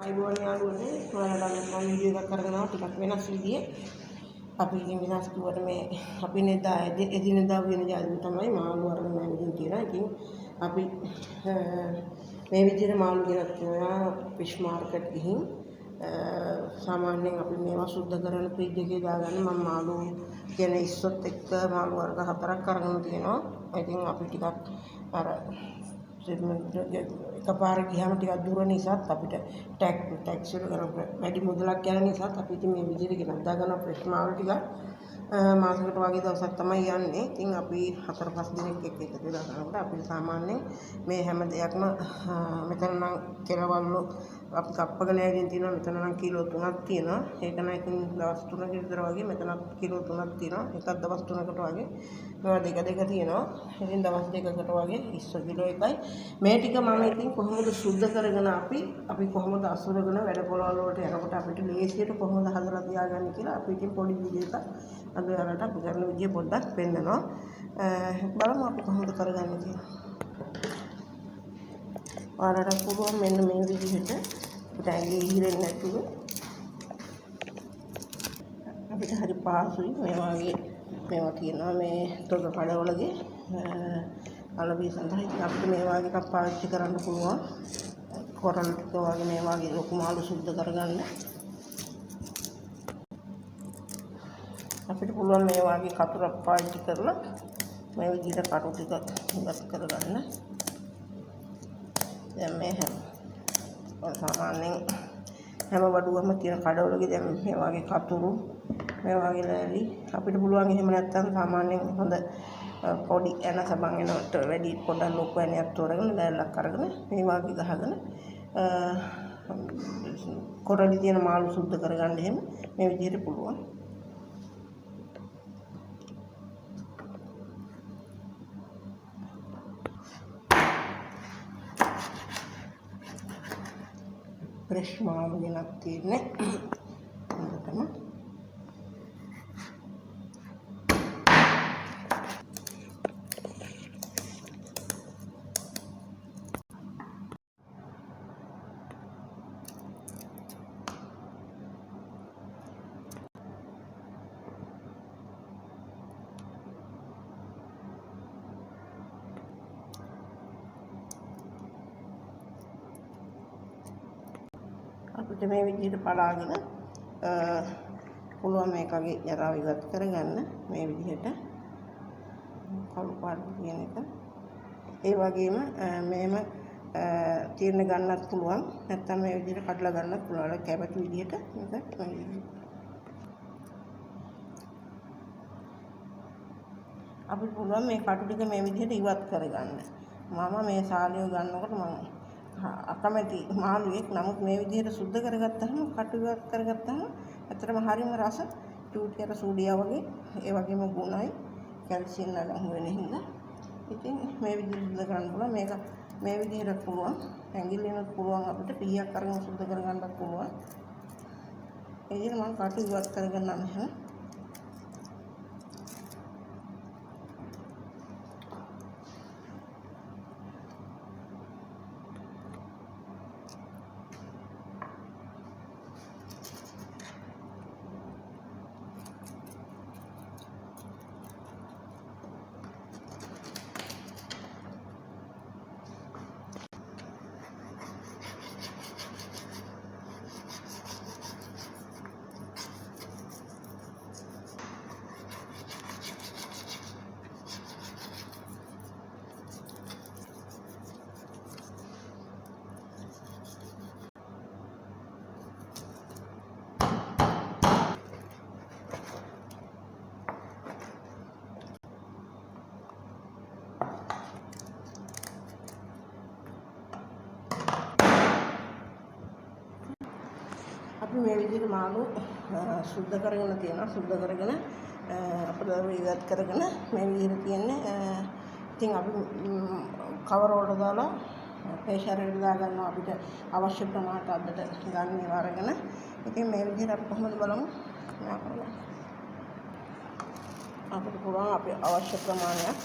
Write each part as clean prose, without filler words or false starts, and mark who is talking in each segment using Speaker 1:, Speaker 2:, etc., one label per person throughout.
Speaker 1: අයිබෝන් යාළුවනේ ඔයාලට මම වීඩියෝ එකක් අරගෙන ආවා ටිකක් වෙනස් විදිහේ. අපි ඉතින් වෙනස් කිව්වට මේ අපි එදිනෙදා වෙන ජාතික තමයි මාළු අරගෙන මම ඉතින් කියනවා. ඉතින් අපි මේ විදිහට මාළු ගෙනත් තියෙනවා ෆිෂ් මාකට් ගිහින්. සාමාන්‍යයෙන් අපි මේවා සුද්ධ කරන ෆ්‍රිජ් එකේ දාගන්න මම මාළු කියන ඉස්සොත් එක්ක මාළු වර්ග 4ක් අරගෙන තියෙනවා. ඉතින් අපි ටිකක් අර එකපාර ගියාම ටිකක් දුර නිසාත් අපිට ටැක්ස් වල වැඩි මුදලක් යන නිසාත් අපි ඉතින් මේ විදිහට ගෙනත් දාගන්න ෆ්‍රෙෂ් මාළු ටිකක් මාසෙකට වගේ දවසක් තමයි යන්නේ. ඉතින් අපි 4-5 දිනක් එක්ක එකතු වෙලා කරනකොට අපි සාමාන්‍යයෙන් මේ හැම දෙයක්ම මෙතන නම් කෙලවල්ලු අපි කප්පගෙන ඇවිදින් තියෙනවා. මෙතන නම් කිලෝ 3ක් තියෙනවා. ඒක නම් ඉතින් දවස් 3ක විතර වගේ මෙතනත් කිලෝ 3ක් තියෙනවා. එකක් දවස් 3කට වගේ මේවා දෙක තියෙනවා. ඉතින් දවස් 2කට වගේ 20 කිලෝ එකයි. මේ ටික මම ඉතින් කොහොමද සුද්ධ කරගෙන අපි කොහොමද අසුරගෙන වැඩ පොළවල් වලට යනකොට අපිට ලේසියට කොහොමද හදලා තියාගන්නේ කියලා අපි ඉතින් පොඩි වීඩියෝ එකක් අද ඔයාලට අපි කරන විදිය පොඩ්ඩක් පෙන්නනවා. බලමු අපි කොහොමද කරගන්නේ කියලා. ඔයාලට පුළුවන් මෙන්න මේ විදිහට අපිට ඇඟේ ඉහිරෙන්නේ නැතුව අපිට හරි පහසුයි මේ වගේ මේවා තියෙනවා මේ තොග කඩවලගේ අලවි සඳහා ඉතින් අපිට මේ වගේ එකක් පාවිච්චි කරන්න පුළුවන්. කොරල් ටික වගේ මේ වගේ ලොකු මාළු සුද්ධ කරගන්න අපිට පුළුවන් මේ වගේ කතුරක් පාවිච්චි කරලා මේ විදිහට කටු ටික ඉවත් කරගන්න. දැන් මේ සාමාන්‍යයෙන් හැම වඩුවම තියෙන කඩවලගේ දැන් මේ වගේ කතුරු මේ වගේ ලෑලි අපිට පුළුවන්. එහෙම නැත්නම් සාමාන්‍යයෙන් හොඳ පොඩි එන සබන් එනට වැඩි පොඩක් ලොකු ඇණයක් තෝරගෙන ලෑල්ලක් අරගෙන මේ වගේ ගහගෙන කොරලි තියෙන මාළු සුද්ධ කරගන්න. එහෙම මේ විදිහට පුළුවන්. ෆ්‍රෙෂ් මාළු ගෙනත් තියෙන්නේ හොඳටම. අපිට මේ විදිහට පලාගෙන පුළුවන් මේකගේ ජරාව ඉවත් කරගන්න මේ විදිහට කළු පාට කියන එක. ඒ වගේම මේම තීරණ ගන්නත් පුළුවන්. නැත්නම් මේ විදිහට කඩලා ගන්නත් පුළුවන්. කැමති විදිහට මේක අපිට පුළුවන් මේ කටු ටික මේ විදිහට ඉවත් කරගන්න. මම මේ සාලිය ගන්නකොට මම අකමැති මාළුවෙක්. නමුත් මේ විදිහට සුද්ධ කරගත්තාම කටු ඉවත් කරගත්තාම ඇත්තටම හරිම රස චූටි අර සූඩියා වගේ ඒ වගේම ගුණයි කැල්සියම් ලබන වෙන හින්දා ඉතින් මේ විදිහට සුද්ධ කරන්න පුළුවන්. මේක මේ විදිහට පුළුවන්. ඇඟිල්ලෙන්ත් පුළුවන් අපිට පීයක් අරගෙන සුද්ධ කරගන්නත් පුළුවන්. ඒ විදිහට මම කටු ඉවත් කරගන්නම් එහෙනම්. අපි මේ විදිහට මාළු සුද්ධ කරගෙන තියෙනවා. සුද්ධ කරගෙන අපිට ඉවත් කරගෙන මේ විදිහට තියෙන්නේ. ඉතින් අපි කවර වලට දාලා ප්‍රෙෂර් එකට දාගන්නවා අපිට අවශ්‍ය ප්‍රමාණයට අද්දට ගන්න ඒවා අරගෙන. ඉතින් මේ විදිහට අපි කොහොමද බලමු. අපිට පුළුවන් අපි අවශ්‍ය ප්‍රමාණයක්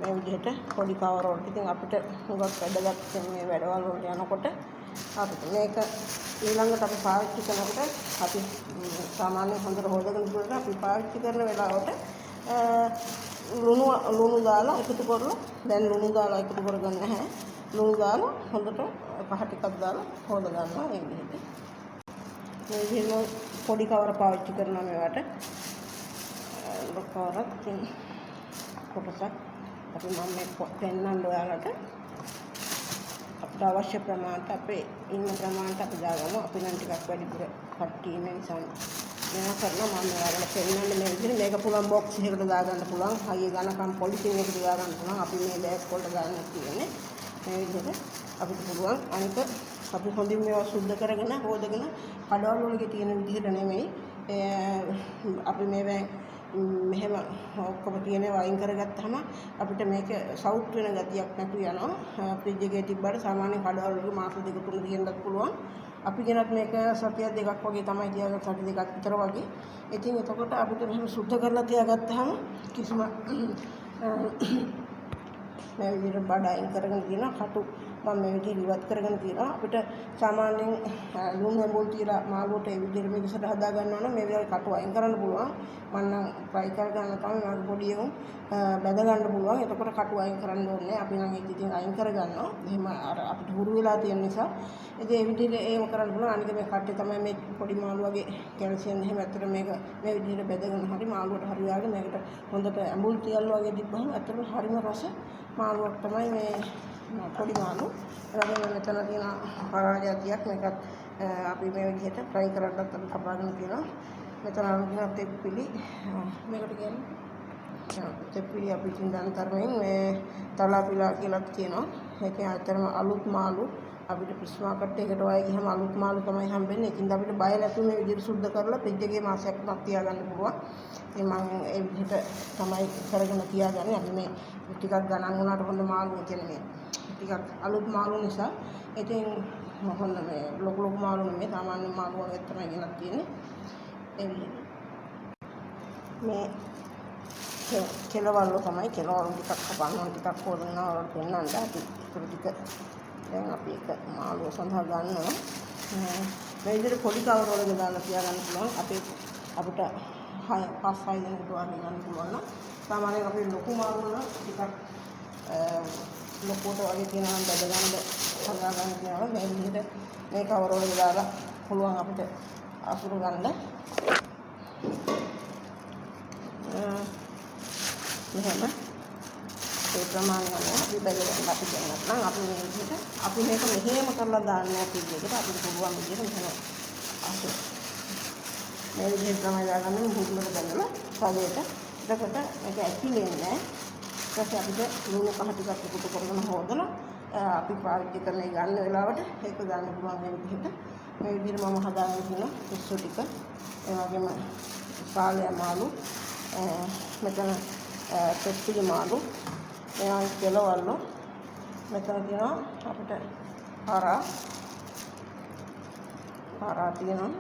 Speaker 1: මේ විදිහට පොඩි කවර වලට. ඉතින් අපිට හුඟක් වැඩගත් මේ වැඩවල වලට යනකොට අපිට මේක ඊළඟට අපි පාවිච්චි කරනකොට අපි සාමාන්‍යයෙන් හොඳට හොදගෙන ඉඳලා අපි පාවිච්චි කරන වෙලාවට ලුණු දාලා එකතු කරලා දැන් ලුණු දාලා එකතු කරගන්න නැහැ. ලුණු දාලා හොඳට පහ ටිකක් දාලා හොද ගන්නවා මේ විදිහට. මේ විදිහම පොඩි කවර පාවිච්චි කරනවා මේවට. කවරක් කොටසක් අපි මම මේ පෙන්නන්න ඔයාලට අපිට අවශ්‍ය ප්‍රමාණයට අපේ ඉන්න ප්‍රමාණයට අපි දාගමු. අපි නම් ටිකක් වැඩිපුර කට්ටිය ඉන්න නිසා මේවා කරනවා මම ඔයාලට පෙන්නන්න මේ විදිහට. මේක පුළුවන් බොක්ස් එකකට දාගන්න පුළුවන්. හයිය ගණකම් පොලිතින් එකකට දාගන්න පුළුවන්. අපි මේ බෑග් වලට දාන්න තියෙන්නේ. මේ විදිහට අපිට පුළුවන්. අනික අපි හොඳින් මේවා සුද්ධ කරගෙන හොදගෙන කඩවල වල තියෙන විදිහට නෙමෙයි. අපි මේවෙන් මෙහෙම ඔක්කොම තියෙනවා වයින් කරගත්තාම අපිට මේක සවුත් වෙන ගතියක් නැතු යනවා. ෆ්‍රිජ් එකේ තිබ්බට සාමාන්‍ය කඩවල වල මාස දෙක තුන තියෙන්නත් පුළුවන්. අපි ගෙනත් මේක සතියක් දෙකක් වගේ තමයි තියාගත්තේ, සති දෙකක් විතර වගේ. ඉතින් එතකොට අපිට මෙහෙම සුද්ධ කරලා තියාගත්තාම කිසිම මේ විදිහට බඩ අයින් කරගෙන තියෙනවා. කටු මම මේ විදිහට ඉවත් කරගෙන තියෙනවා. අපිට සාමාන්‍යයෙන් ලුණු ඇඹුල් තියලා මාළුවට ඒ විදිහට මේකසට හදා ගන්නවා නම් මේ විදිහට කටු අයින් කරන්න පුළුවන්. මම නම් ට්‍රයි කර ගන්න තමයි මම පොඩි එකු බැද ගන්න පුළුවන්. එතකොට කටු අයින් කරන්න ඕනේ. අපි නම් ඒක ඉතින් අයින් කර ගන්නවා. එහෙම අර අපිට හුරු වෙලා තියෙන නිසා ඉතින් ඒ විදිහට ඒව කරන්න පුළුවන්. අනික මේ කට්ටේ තමයි මේ පොඩි මාළු වගේ කැල්සියම් එහෙම ඇත්තට මේක මේ විදිහට බැදගෙන හරි මාළුවට හරි යාගෙන මේකට හොඳට ඇඹුල් තියල් වගේ දීපහම ඇත්තටම හරිම රස මාළුවක් තමයි මේ පොඩි මාළු. ඒ වගේම මෙතන තියෙන පරාජාතියක් මේකත් අපි මේ විදිහට ට්‍රයි කරන්නත් අපි කපාගෙන තියෙනවා. මෙතන අනුගින තෙප්පිලි මේකට කියන්නේ තෙප්පිලි අපි ඉතින් දන්න තරමින් මේ තලාපිලා කියලා කියනවා. ඒකේ අතරම අලුත් මාළු අපිට ෆිෂ් මාකට් එකකට වයි ගියම අලුත් මාළු තමයි හම්බෙන්නේ. ඒකින්ද අපිට බය නැතුව මේ විදිහට සුද්ධ කරලා ෆ්‍රිජ් එකේ මාසයක්වත් තියාගන්න පුළුවන්. ඉතින් මම ඒ විදිහට තමයි කරගෙන තියාගන්නේ. අපි මේ ටිකක් ගණන් වුණාට හොඳ මාළු කියන්නේ මේ ටිකක් අලුත් මාළු නිසා. ඉතින් හොඳ මේ ලොකු මාළු නෙමෙයි සාමාන්‍ය මාළු වගේ තමයි ගෙනත් තියෙන්නේ. ඒ විදිහට මේ කෙලවල්ල තමයි කෙලවල් ටිකක් කපන්න ටිකක් හොදනවා වල පෙන්නන්න අපි ටික දැන් අපි එක මාළුව සඳහා ගන්නවා. මේ විදිහට පොඩි කවර වල දාලා තියාගන්න පුළුවන්. අපිට 5-6 දෙනෙකුට වගේ ගන්න පුළුවන් නම් සාමාන්‍යයෙන් අපි ලොකු මාළු වල ටිකක් ලොකුට වගේ තියෙනවා නම් බෙද ගන්න හදා ගන්න කියනවා. මේ විදිහට මේ කවර වල දාලා පුළුවන් අපිට අසුර ගන්න. මෙහෙම ඒ ප්‍රමාණය අපි බෙදලා අපි කරනවා නම් අපි මේ විදිහට අපි මේක මෙහෙම කරලා දාන්නේ නැති විදිහට අපිට පුළුවන් විදිහට මෙහෙම අසු මේ විදිහට තමයි දාගන්නේ මුහුදුලට බැලලා සාදයට. එතකොට මේක ඇකිලෙන්නේ නැහැ. ඊට පස්සේ අපිට ලුණු පහ ටිකක් එකතු කරගෙන හොදලා අපි පාවිච්චි කරන ගන්න වෙලාවට ඒක ගන්න පුළුවන් මේ විදිහට. මේ විදිහට මම හදාගෙන තියෙන පිස්සු ටික ඒ වගේම සාලය මාළු මෙතන තෙප්පිලි මාළු එයා කෙලවල්ලු මෙතන තියෙනවා අපිට හරා තියෙනවා.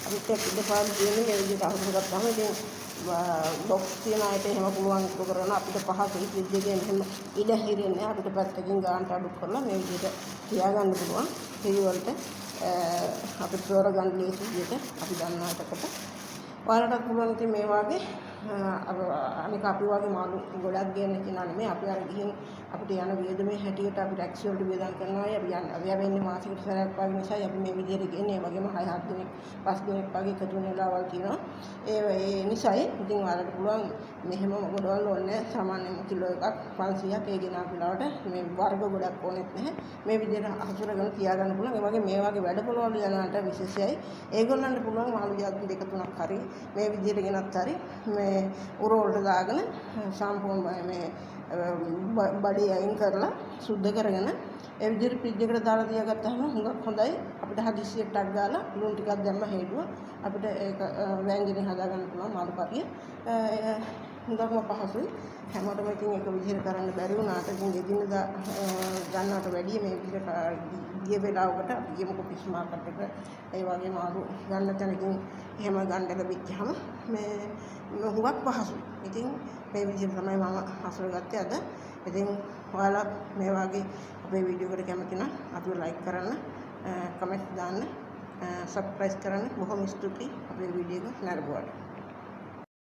Speaker 1: අපිට ඉඳපාලු දෙන්නේ මේ විදිහට අහුරු ගත්තාම ඉතින් බොක්ස් තියෙන අයට එහෙම පුළුවන් ඉක්ක කරන අපිට පහසුයි ෆ්‍රිජ් එකේ එහෙම ඉඩ හිරෙන්නේ අපිට පැත්තකින් ගානට අඩු කරලා මේ විදිහට තියාගන්න පුළුවන්. ඒ වලට අපිට තෝරගන්න ලේසි විදිහට අපි දන්නා එතකොට ඔයාලටත් පුළුවන් ඉතින් මේ වගේ අනික අපි වගේ මාළු ගොඩක් ගන්න කෙනා නෙමෙයි. අපි අර ගිහින් අපිට යන වියදමේ හැටියට අපි ටැක්ස් වලට වියදම් කරනවා. අපි යන්නේ අපි වෙන්නේ මාසෙකට සැරයක් වගේ නිසා අපි මේ විදිහට ගෙන්නේ. ඒ වගේම 6-7 දිනක් 5 දිනක් වගේ එකතු වෙන වෙලාවල් තියෙනවා. ඒ නිසායි ඉතින් ඔයාලට පුළුවන් මෙහෙම ගොඩවල් ඕනේ සාමාන්‍යයෙන් කිලෝ එකක් 500ක් ඒ ගෙනා පිළවට මේ වර්ග ගොඩක් ඕනෙත් නැහැ. මේ විදිහට අහසුරගෙන තියාගන්න පුළුවන්. ඒ වගේ මේ වගේ වැඩපොළවල් යනකට විශේෂයි. ඒගොල්ලන්ට පුළුවන් මාළු ජාති දෙක තුනක් හරි මේ විදිහට ගෙනත් හරි මේ උර වලට දාගෙන සම්පූර්ණ මේ බඩේ අයින් කරලා සුද්ධ කරගෙන ඒ විදිහට ෆ්‍රිජ් එකට දාලා තියාගත්තාම හුඟක් හොඳයි. අපිට හදිස්සියට ටක් ගාලා ලුණු ටිකක් දැම්ම හේතුව අපිට ඒක වෑංජනේ හදා ගන්න පුළුවන් මාළු කරිය. හුඟක්ම පහසුයි. හැමෝටම ඉතින් ඒක විදිහට කරන්න බැරි වුණාට ඉතින් එදිනදා ගන්නවට වැඩිය මේ විදිහට ගිය වෙලාවකට අපි ගියමුකෝ ෆිෂ් මාකට් එක ඒ වගේ මාළු ගන්න තැනකින් එහෙම ගන්න ලැබිච්චාම මේ හුඟක් පහසුයි. ඉතින් මේ විදිහට තමයි මම හසුරගත්තේ අද. ඉතින් ඔයාලා මේ වගේ අපේ වීඩියෝ එකට කැමති නම් අපිව ලයික් කරන්න, කමෙන්ට් දාන්න, සබ්ස්ක්‍රයිබ් කරන්න. බොහොම ස්තුතියි අපේ වීඩියෝ එක නරඹුවාට.